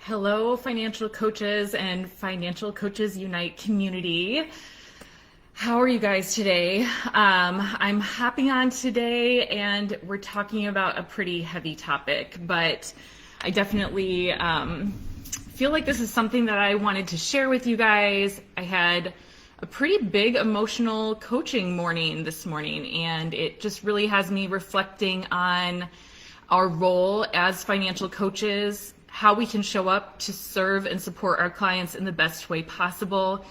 Hello, financial coaches and Financial Coaches Unite community. How are you guys today? I'm hopping on today and we're talking about a pretty heavy topic, but I definitely feel like this is something that I wanted to share with you guys. I had a pretty big emotional coaching morning this morning, and it just really has me reflecting on our role as financial coaches, how we can show up to serve and support our clients in the best way possible.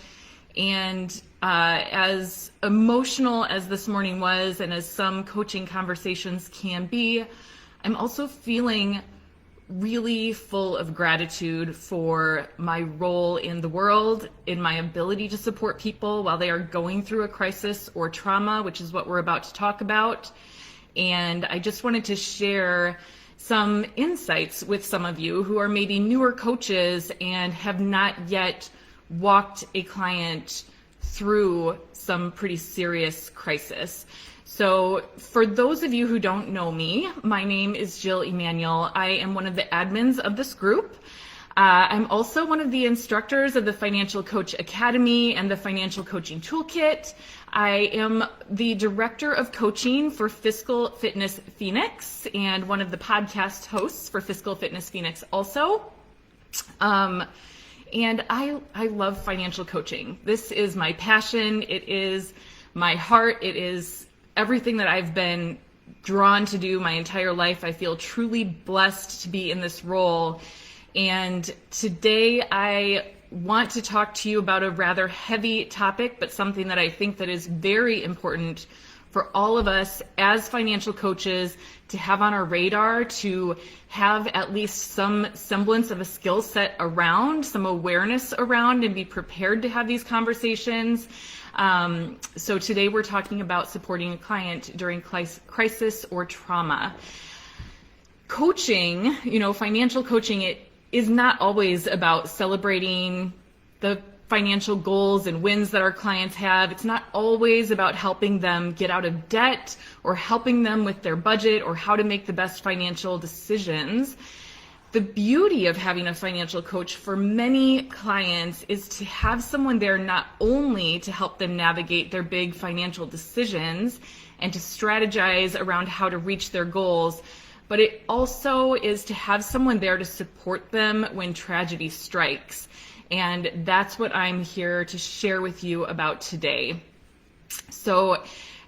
And as emotional as this morning was, and as some coaching conversations can be, I'm also feeling really full of gratitude for my role in the world, in my ability to support people while they are going through a crisis or trauma, which is what we're about to talk about. And I just wanted to share some insights with some of you who are maybe newer coaches and have not yet walked a client through some pretty serious crisis. So for those of you who don't know me, my name is Jill Emanuel. I am one of the admins of this group. I'm also one of the instructors of the Financial Coach Academy and the Financial Coaching Toolkit. I am the director of coaching for Fiscal Fitness Phoenix and one of the podcast hosts for Fiscal Fitness Phoenix also. And I love financial coaching. This is my passion. It is my heart. It is everything that I've been drawn to do my entire life. I feel truly blessed to be in this role. And today I want to talk to you about a rather heavy topic, but something that I think that is very important for all of us as financial coaches to have on our radar, to have at least some semblance of a skill set around, some awareness around, and be prepared to have these conversations. So today we're talking about supporting a client during crisis or trauma. Coaching, financial coaching, it is not always about celebrating the financial goals and wins that our clients have. It's not always about helping them get out of debt or helping them with their budget or how to make the best financial decisions. The beauty of having a financial coach for many clients is to have someone there not only to help them navigate their big financial decisions and to strategize around how to reach their goals, but it also is to have someone there to support them when tragedy strikes. And that's what I'm here to share with you about today. So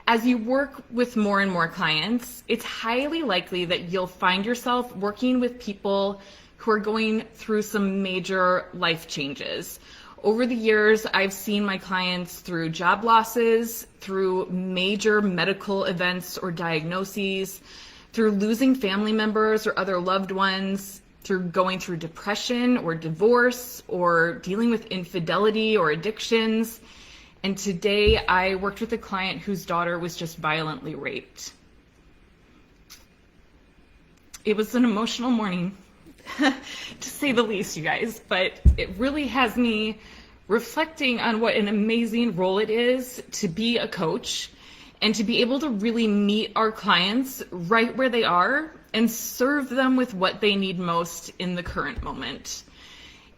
as you work with more and more clients, it's highly likely that you'll find yourself working with people who are going through some major life changes. Over the years, I've seen my clients through job losses, through major medical events or diagnoses, through losing family members or other loved ones, through going through depression or divorce, or dealing with infidelity or addictions. And today I worked with a client whose daughter was just violently raped. It was an emotional morning, to say the least, you guys, but it really has me reflecting on what an amazing role it is to be a coach and to be able to really meet our clients right where they are and serve them with what they need most in the current moment.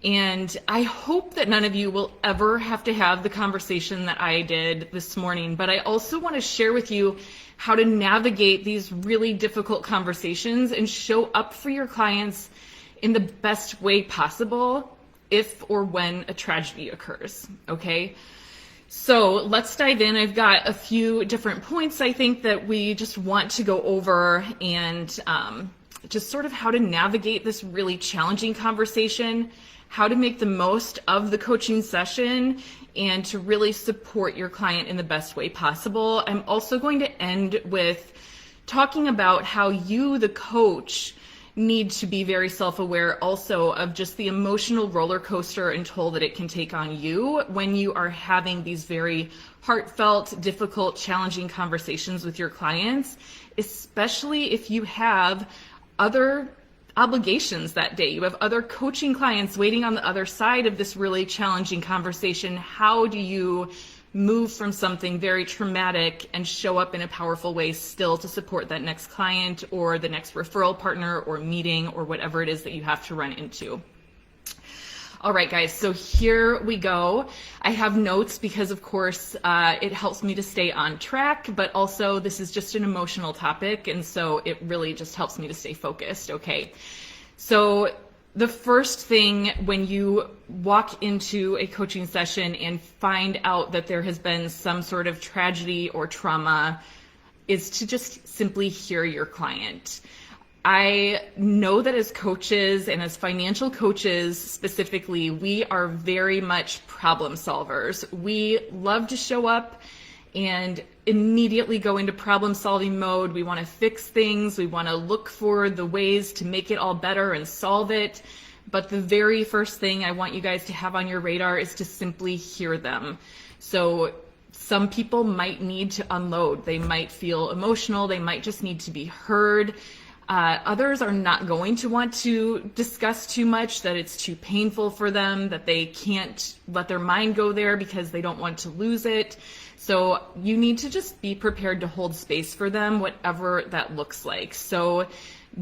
And I hope that none of you will ever have to have the conversation that I did this morning, but I also want to share with you how to navigate these really difficult conversations and show up for your clients in the best way possible if or when a tragedy occurs, okay? So let's dive in. I've got a few different points I think that we just want to go over, and just sort of how to navigate this really challenging conversation, how to make the most of the coaching session, and to really support your client in the best way possible. I'm also going to end with talking about how you, the coach, need to be very self-aware also of just the emotional roller coaster and toll that it can take on you when you are having these very heartfelt, difficult, challenging conversations with your clients, especially if you have other obligations that day. You have other coaching clients waiting on the other side of this really challenging conversation. How do you move from something very traumatic and show up in a powerful way still to support that next client or the next referral partner or meeting or whatever it is that you have to run into? All right, guys, so here we go. I have notes because, of course, it helps me to stay on track, but also this is just an emotional topic, and so it really just helps me to stay focused, okay? So the first thing when you walk into a coaching session and find out that there has been some sort of tragedy or trauma is to just simply hear your client. I know that as coaches and as financial coaches specifically, we are very much problem solvers. We love to show up and immediately go into problem solving mode. We want to fix things. We want to look for the ways to make it all better and solve it. But the very first thing I want you guys to have on your radar is to simply hear them. So some people might need to unload. They might feel emotional. They might just need to be heard. Others are not going to want to discuss too much, that it's too painful for them, that they can't let their mind go there because they don't want to lose it. So you need to just be prepared to hold space for them, whatever that looks like. So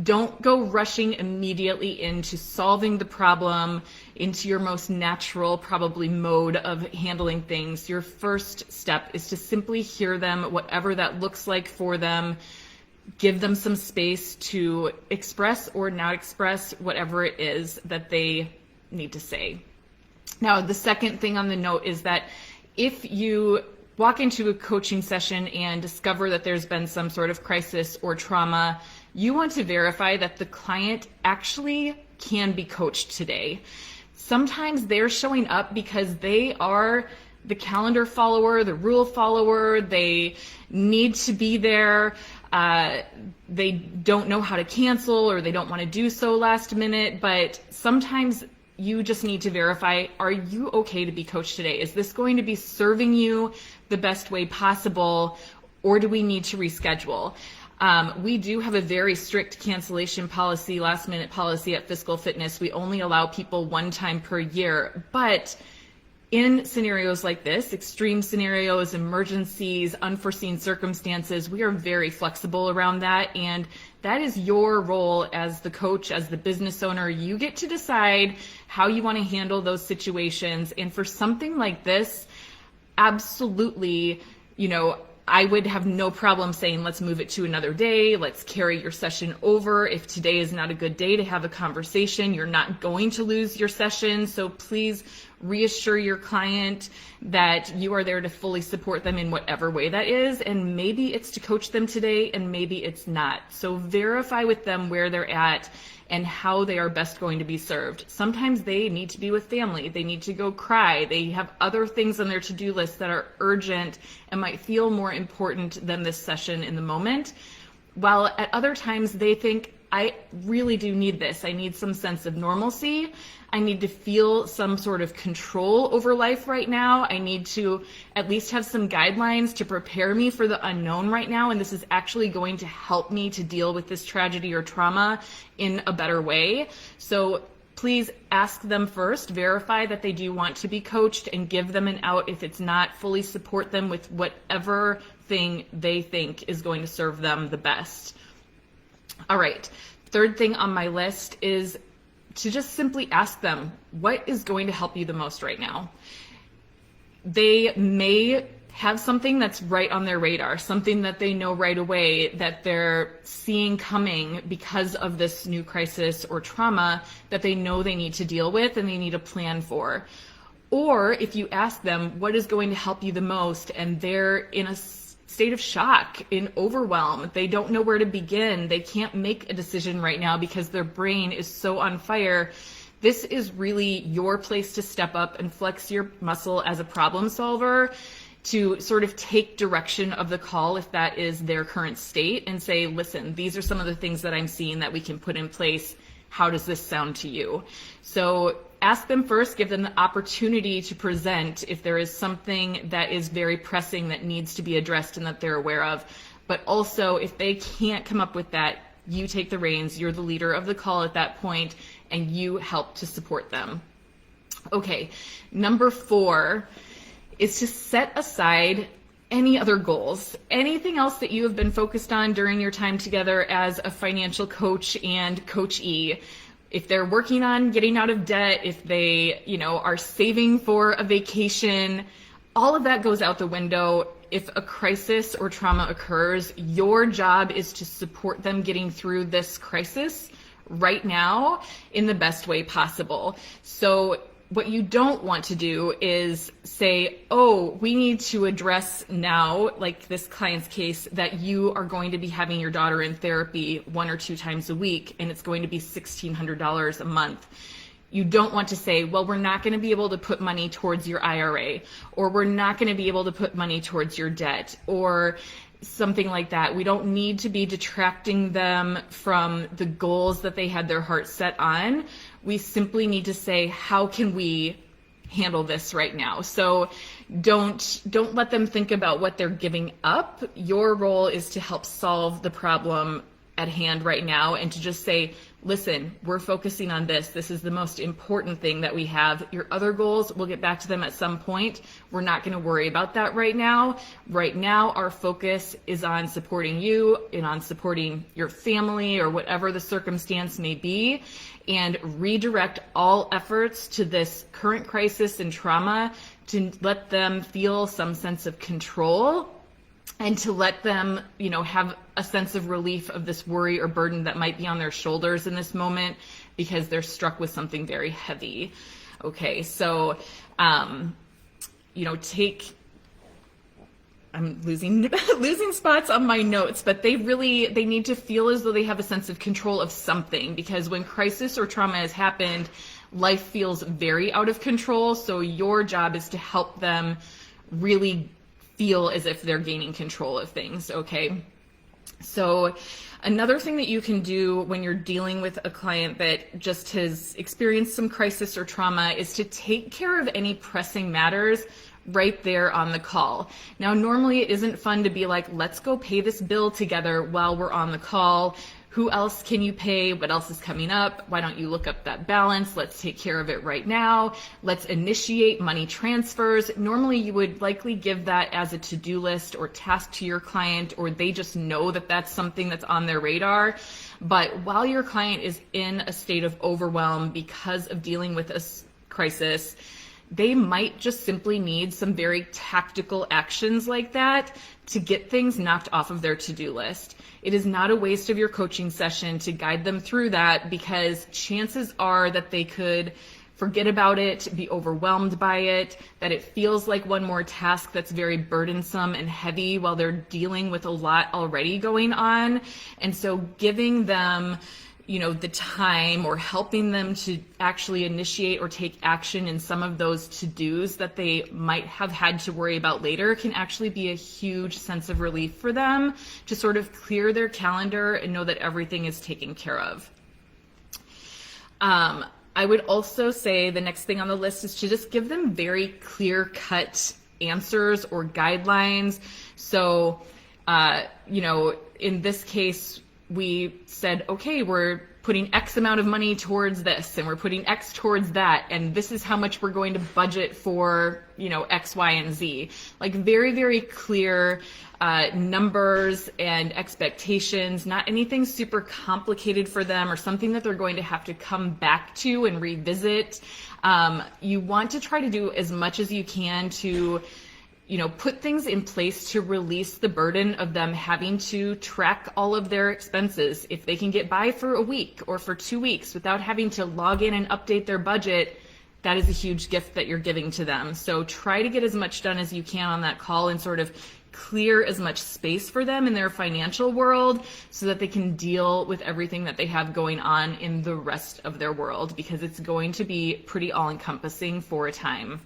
don't go rushing immediately into solving the problem, into your most natural, probably, mode of handling things. Your first step is to simply hear them, whatever that looks like for them. Give them some space to express or not express whatever it is that they need to say. Now, the second thing on the note is that if you walk into a coaching session and discover that there's been some sort of crisis or trauma, you want to verify that the client actually can be coached today. Sometimes they're showing up because they are the calendar follower, the rule follower. They need to be there. They don't know how to cancel, or they don't want to do so last minute, but sometimes you just need to verify, are you okay to be coached today? Is this going to be serving you the best way possible, or do we need to reschedule? We do have a very strict cancellation policy, last minute policy at Physical Fitness. We only allow people one time per year, but in scenarios like this, extreme scenarios, emergencies, unforeseen circumstances, we are very flexible around that, and that is your role as the coach, as the business owner. You get to decide how you want to handle those situations, and for something like this, absolutely, I would have no problem saying, let's move it to another day. Let's carry your session over. If today is not a good day to have a conversation, you're not going to lose your session. So please reassure your client that you are there to fully support them in whatever way that is. And maybe it's to coach them today, and maybe it's not. So verify with them where they're at and how they are best going to be served. Sometimes they need to be with family. They need to go cry. They have other things on their to-do list that are urgent and might feel more important than this session in the moment. While at other times they think, I really do need this. I need some sense of normalcy. I need to feel some sort of control over life right now. I need to at least have some guidelines to prepare me for the unknown right now. And this is actually going to help me to deal with this tragedy or trauma in a better way. So please ask them first, verify that they do want to be coached, and give them an out. If it's not, fully support them with whatever thing they think is going to serve them the best. All right, third thing on my list is to just simply ask them, what is going to help you the most right now? They may have something that's right on their radar, something that they know right away that they're seeing coming because of this new crisis or trauma that they know they need to deal with and they need a plan for. Or if you ask them what is going to help you the most and they're in a state of shock, in overwhelm, they don't know where to begin, they can't make a decision right now because their brain is so on fire, this is really your place to step up and flex your muscle as a problem solver to sort of take direction of the call if that is their current state, and say, listen, these are some of the things that I'm seeing that we can put in place. How does this sound to you? So ask them first, give them the opportunity to present if there is something that is very pressing that needs to be addressed and that they're aware of. But also, if they can't come up with that, you take the reins, you're the leader of the call at that point, and you help to support them. Okay, number 4 is to set aside any other goals, anything else that you have been focused on during your time together as a financial coach and coachee. if they're working on getting out of debt, if they, are saving for a vacation, all of that goes out the window. If a crisis or trauma occurs, your job is to support them getting through this crisis right now in the best way possible. So what you don't want to do is say, oh, we need to address now, like this client's case, that you are going to be having your daughter in therapy 1 or 2 times a week, and it's going to be $1,600 a month. You don't want to say, well, we're not going to be able to put money towards your IRA, or we're not going to be able to put money towards your debt, or something like that. We don't need to be detracting them from the goals that they had their heart set on. We simply need to say, how can we handle this right now? So don't let them think about what they're giving up. Your role is to help solve the problem at hand right now, and to just say, listen, we're focusing on this. This is the most important thing that we have. Your other goals, we'll get back to them at some point. We're not going to worry about that right now. Right now, our focus is on supporting you and on supporting your family or whatever the circumstance may be, and redirect all efforts to this current crisis and trauma to let them feel some sense of control, and to let them, have a sense of relief of this worry or burden that might be on their shoulders in this moment because they're struck with something very heavy. Okay, so, I'm losing spots on my notes, but they need to feel as though they have a sense of control of something, because when crisis or trauma has happened, life feels very out of control. So your job is to help them really feel as if they're gaining control of things, okay? So another thing that you can do when you're dealing with a client that just has experienced some crisis or trauma is to take care of any pressing matters right there on the call. Now, normally it isn't fun to be like, let's go pay this bill together while we're on the call. Who else can you pay? What else is coming up? Why don't you look up that balance? Let's take care of it right now. Let's initiate money transfers. Normally you would likely give that as a to-do list or task to your client, or they just know that that's something that's on their radar. But while your client is in a state of overwhelm because of dealing with a crisis, they might just simply need some very tactical actions like that to get things knocked off of their to-do list. It is not a waste of your coaching session to guide them through that, because chances are that they could forget about it, be overwhelmed by it, that it feels like one more task that's very burdensome and heavy while they're dealing with a lot already going on. And so giving them the time, or helping them to actually initiate or take action in some of those to-dos that they might have had to worry about later, can actually be a huge sense of relief for them to sort of clear their calendar and know that everything is taken care of. I would also say the next thing on the list is to just give them very clear-cut answers or guidelines. So, in this case, we said, okay, we're putting X amount of money towards this, and we're putting X towards that, and this is how much we're going to budget for, X, Y, and Z. Like very, very clear numbers and expectations, not anything super complicated for them or something that they're going to have to come back to and revisit. You want to try to do as much as you can to put things in place to release the burden of them having to track all of their expenses. If they can get by for a week or for 2 weeks without having to log in and update their budget, that is a huge gift that you're giving to them. So try to get as much done as you can on that call and sort of clear as much space for them in their financial world so that they can deal with everything that they have going on in the rest of their world, because it's going to be pretty all-encompassing for a time.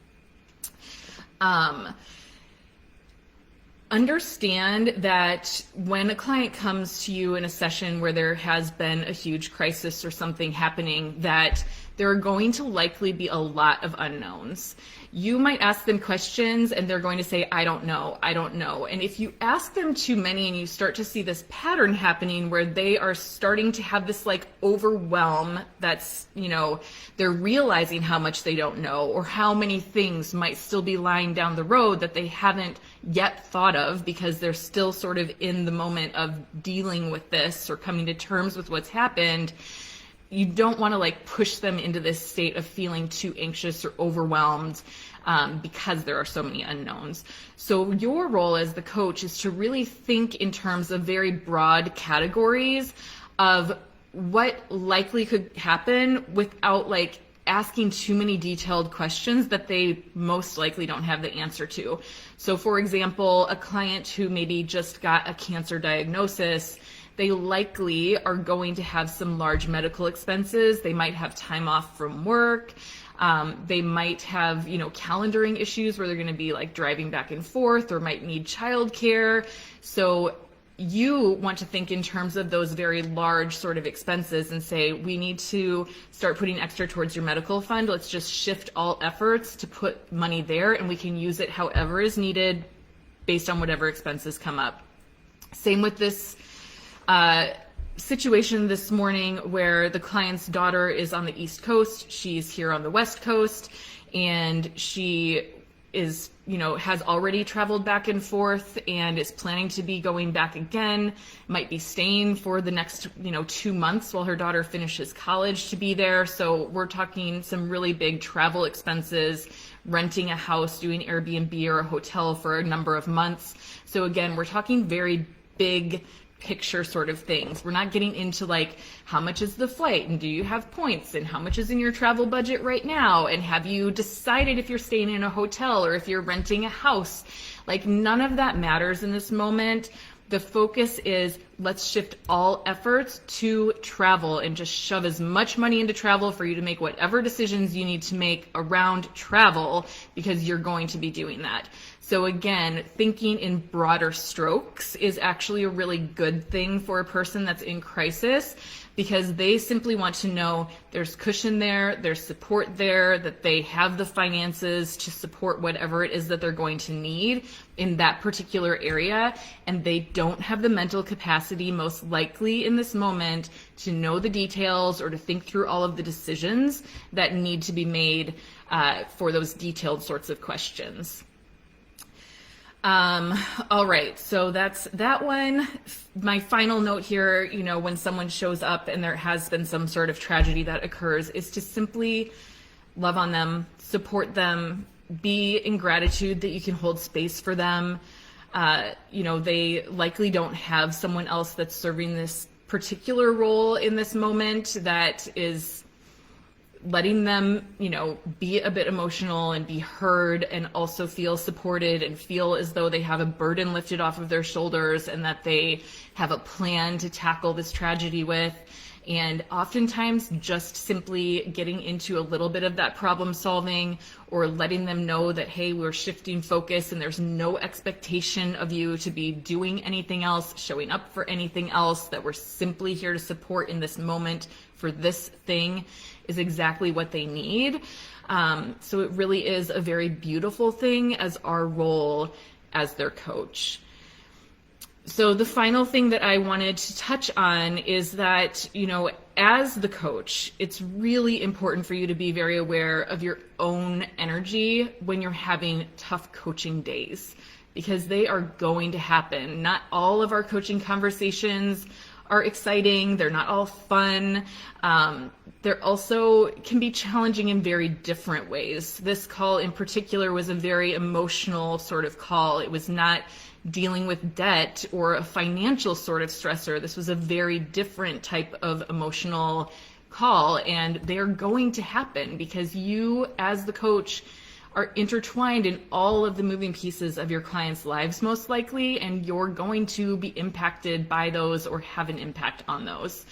Understand that when a client comes to you in a session where there has been a huge crisis or something happening, that there are going to likely be a lot of unknowns. You might ask them questions and they're going to say, I don't know. And if you ask them too many and you start to see this pattern happening where they are starting to have this like overwhelm, that's, they're realizing how much they don't know or how many things might still be lying down the road that they haven't yet thought of because they're still sort of in the moment of dealing with this or coming to terms with what's happened. you don't want to like push them into this state of feeling too anxious or overwhelmed because there are so many unknowns. So your role as the coach is to really think in terms of very broad categories of what likely could happen without like asking too many detailed questions that they most likely don't have the answer to. So for example, a client who maybe just got a cancer diagnosis, they likely are going to have some large medical expenses. They might have time off from work. They might have, calendaring issues where they're going to be like driving back and forth or might need childcare. So you want to think in terms of those very large sort of expenses and say, we need to start putting extra towards your medical fund. Let's just shift all efforts to put money there, and we can use it however is needed based on whatever expenses come up. Same with this situation this morning where the client's daughter is on the East Coast. She's here on the West Coast, and she is, has already traveled back and forth and is planning to be going back again, might be staying for the next, 2 months while her daughter finishes college to be there. So we're talking some really big travel expenses, renting a house, doing Airbnb or a hotel for a number of months. So again, we're talking very big picture sort of things. We're not getting into like, how much is the flight and do you have points and how much is in your travel budget right now and have you decided if you're staying in a hotel or if you're renting a house. Like none of that matters in this moment. The focus is let's shift all efforts to travel and just shove as much money into travel for you to make whatever decisions you need to make around travel, because you're going to be doing that. So again, thinking in broader strokes is actually a really good thing for a person that's in crisis, because they simply want to know there's cushion there, there's support there, that they have the finances to support whatever it is that they're going to need in that particular area, and they don't have the mental capacity most likely in this moment to know the details or to think through all of the decisions that need to be made for those detailed sorts of questions. All right, so that's that one. My final note here, when someone shows up and there has been some sort of tragedy that occurs, is to simply love on them, support them, be in gratitude that you can hold space for them. They likely don't have someone else that's serving this particular role in this moment that is letting them, be a bit emotional and be heard and also feel supported and feel as though they have a burden lifted off of their shoulders and that they have a plan to tackle this tragedy with. And oftentimes just simply getting into a little bit of that problem solving or letting them know that, hey, we're shifting focus and there's no expectation of you to be doing anything else, showing up for anything else, that we're simply here to support in this moment for this thing, is exactly what they need. So it really is a very beautiful thing as our role as their coach. So the final thing that I wanted to touch on is that, as the coach, it's really important for you to be very aware of your own energy when you're having tough coaching days, because they are going to happen. Not all of our coaching conversations are exciting. They're not all fun. They're also can be challenging in very different ways. This call in particular was a very emotional sort of call. It was not dealing with debt or a financial sort of stressor. This was a very different type of emotional call, and they're going to happen because you as the coach are intertwined in all of the moving pieces of your clients' lives most likely, and you're going to be impacted by those or have an impact on those.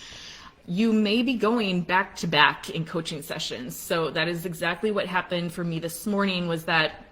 You may be going back to back in coaching sessions. So that is exactly what happened for me this morning, was that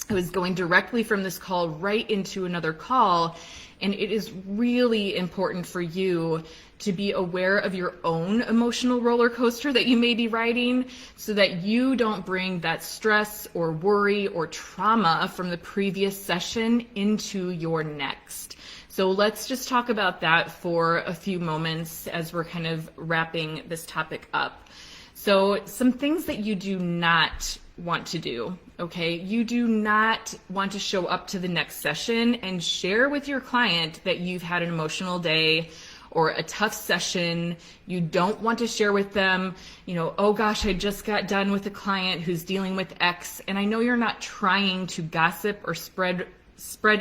I was going directly from this call right into another call. And it is really important for you to be aware of your own emotional roller coaster that you may be riding, so that you don't bring that stress or worry or trauma from the previous session into your next. So let's just talk about that for a few moments as we're kind of wrapping this topic up. So some things that you do not want to do, okay? You do not want to show up to the next session and share with your client that you've had an emotional day, or a tough session. You don't want to share with them, oh gosh, I just got done with a client who's dealing with X. And I know you're not trying to gossip or spread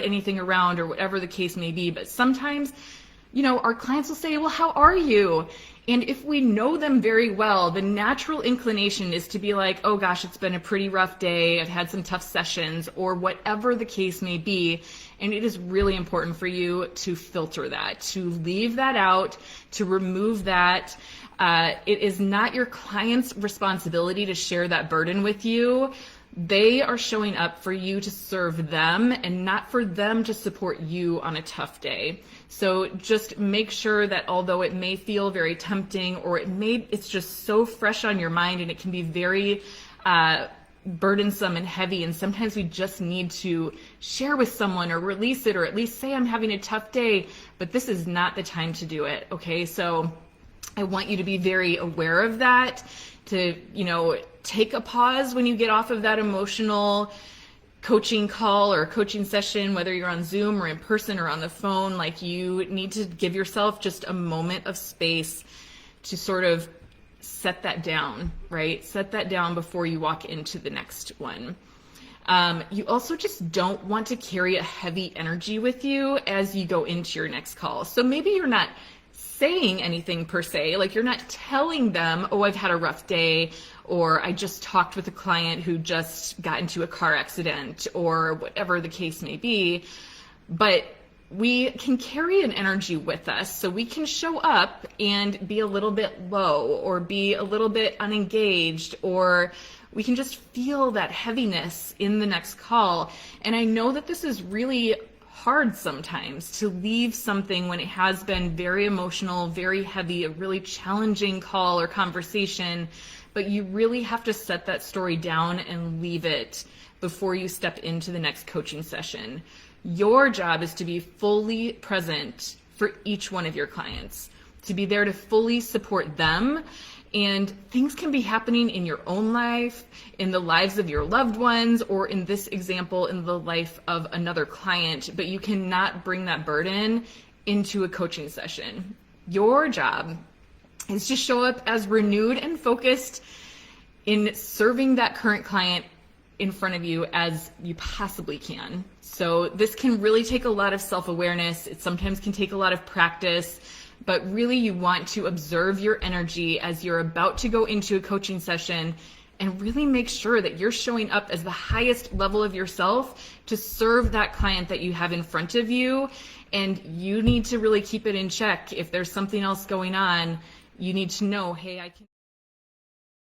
anything around or whatever the case may be, but sometimes, our clients will say, well, how are you? And if we know them very well, the natural inclination is to be like, oh gosh, it's been a pretty rough day. I've had some tough sessions, or whatever the case may be. And it is really important for you to filter that, to leave that out, to remove that. It is not your client's responsibility to share that burden with you. They are showing up for you to serve them and not for them to support you on a tough day. So just make sure that although it may feel very tempting, or it's just so fresh on your mind, and it can be very burdensome and heavy, and sometimes we just need to share with someone or release it, or at least say I'm having a tough day, but this is not the time to do it. Okay, so I want you to be very aware of that, to take a pause when you get off of that emotional coaching call or coaching session, whether you're on Zoom or in person or on the phone. Like, you need to give yourself just a moment of space to sort of set that down, right? Set that down before you walk into the next one. You also just don't want to carry a heavy energy with you as you go into your next call. So maybe you're not saying anything per se, like you're not telling them, oh, I've had a rough day, or I just talked with a client who just got into a car accident, or whatever the case may be. But we can carry an energy with us, so we can show up and be a little bit low, or be a little bit unengaged, or we can just feel that heaviness in the next call. And I know that this is really hard sometimes, to leave something when it has been very emotional, very heavy, a really challenging call or conversation, but you really have to set that story down and leave it before you step into the next coaching session. Your job is to be fully present for each one of your clients, to be there to fully support them. And things can be happening in your own life, in the lives of your loved ones, or in this example, in the life of another client, but you cannot bring that burden into a coaching session. Your job is to show up as renewed and focused in serving that current client in front of you as you possibly can. So this can really take a lot of self-awareness. It sometimes can take a lot of practice. But really, you want to observe your energy as you're about to go into a coaching session, and really make sure that you're showing up as the highest level of yourself to serve that client that you have in front of you. And you need to really keep it in check. If there's something else going on, you need to know, hey, I can